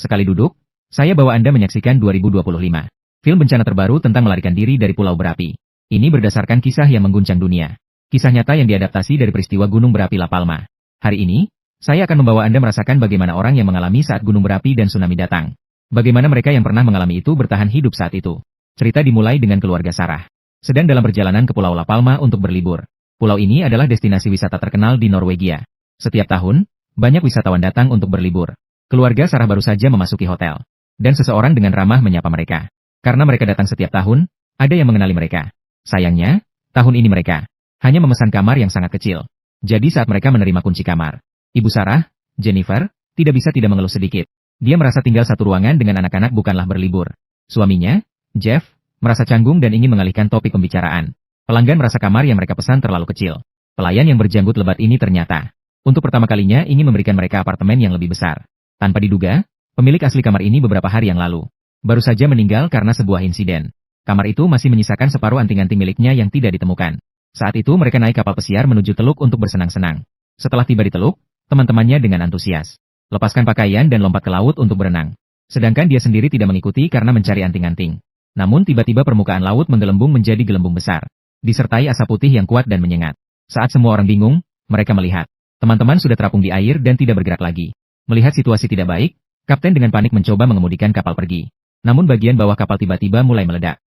Sekali duduk, saya bawa Anda menyaksikan 2025. Film bencana terbaru tentang melarikan diri dari pulau berapi. Ini berdasarkan kisah yang mengguncang dunia. Kisah nyata yang diadaptasi dari peristiwa gunung berapi La Palma. Hari ini, saya akan membawa Anda merasakan bagaimana orang yang mengalami saat gunung berapi dan tsunami datang. Bagaimana mereka yang pernah mengalami itu bertahan hidup saat itu. Cerita dimulai dengan keluarga Sarah sedang dalam perjalanan ke Pulau La Palma untuk berlibur. Pulau ini adalah destinasi wisata terkenal di Norwegia. Setiap tahun, banyak wisatawan datang untuk berlibur. Keluarga Sarah baru saja memasuki hotel. Dan seseorang dengan ramah menyapa mereka. Karena mereka datang setiap tahun, ada yang mengenali mereka. Sayangnya, tahun ini mereka hanya memesan kamar yang sangat kecil. Jadi saat mereka menerima kunci kamar, Ibu Sarah, Jennifer, tidak bisa tidak mengeluh sedikit. Dia merasa tinggal satu ruangan dengan anak-anak bukanlah berlibur. Suaminya, Jeff, merasa canggung dan ingin mengalihkan topik pembicaraan. Pelanggan merasa kamar yang mereka pesan terlalu kecil. Pelayan yang berjanggut lebat ini ternyata untuk pertama kalinya ingin memberikan mereka apartemen yang lebih besar. Tanpa diduga, pemilik asli kamar ini beberapa hari yang lalu baru saja meninggal karena sebuah insiden. Kamar itu masih menyisakan separuh anting-anting miliknya yang tidak ditemukan. Saat itu mereka naik kapal pesiar menuju teluk untuk bersenang-senang. Setelah tiba di teluk, teman-temannya dengan antusias lepaskan pakaian dan lompat ke laut untuk berenang. Sedangkan dia sendiri tidak mengikuti karena mencari anting-anting. Namun tiba-tiba permukaan laut menggelembung menjadi gelembung besar, disertai asap putih yang kuat dan menyengat. Saat semua orang bingung, mereka melihat teman-teman sudah terapung di air dan tidak bergerak lagi. Melihat situasi tidak baik, kapten dengan panik mencoba mengemudikan kapal pergi. Namun bagian bawah kapal tiba-tiba mulai meledak.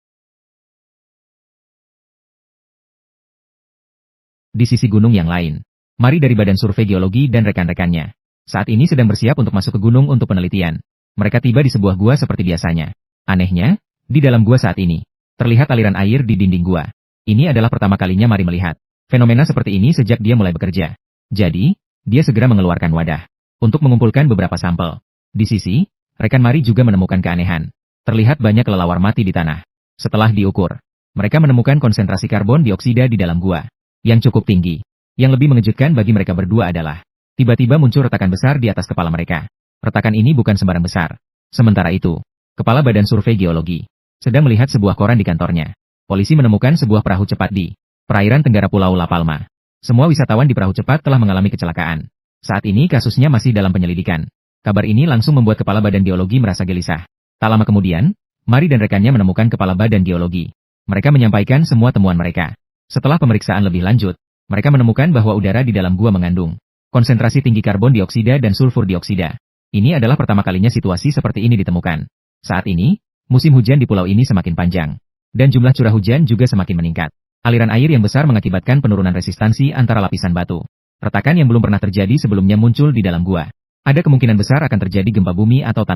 Di sisi gunung yang lain, Mari dari Badan Survei Geologi dan rekan-rekannya saat ini sedang bersiap untuk masuk ke gunung untuk penelitian. Mereka tiba di sebuah gua seperti biasanya. Anehnya, di dalam gua saat ini terlihat aliran air di dinding gua. Ini adalah pertama kalinya Mari melihat fenomena seperti ini sejak dia mulai bekerja. Jadi, dia segera mengeluarkan wadah untuk mengumpulkan beberapa sampel. Di sisi, rekan Mari juga menemukan keanehan. Terlihat banyak kelelawar mati di tanah. Setelah diukur, mereka menemukan konsentrasi karbon dioksida di dalam gua yang cukup tinggi. Yang lebih mengejutkan bagi mereka berdua adalah tiba-tiba muncul retakan besar di atas kepala mereka. Retakan ini bukan sembarang besar. Sementara itu, Kepala Badan Survei Geologi sedang melihat sebuah koran di kantornya. Polisi menemukan sebuah perahu cepat di perairan tenggara Pulau La Palma. Semua wisatawan di perahu cepat telah mengalami kecelakaan. Saat ini kasusnya masih dalam penyelidikan. Kabar ini langsung membuat Kepala Badan Geologi merasa gelisah. Tak lama kemudian, Mari dan rekannya menemukan Kepala Badan Geologi. Mereka menyampaikan semua temuan mereka. Setelah pemeriksaan lebih lanjut, mereka menemukan bahwa udara di dalam gua mengandung konsentrasi tinggi karbon dioksida dan sulfur dioksida. Ini adalah pertama kalinya situasi seperti ini ditemukan. Saat ini, musim hujan di pulau ini semakin panjang, dan jumlah curah hujan juga semakin meningkat. Aliran air yang besar mengakibatkan penurunan resistansi antara lapisan batu. Retakan yang belum pernah terjadi sebelumnya muncul di dalam gua. Ada kemungkinan besar akan terjadi gempa bumi atau tanah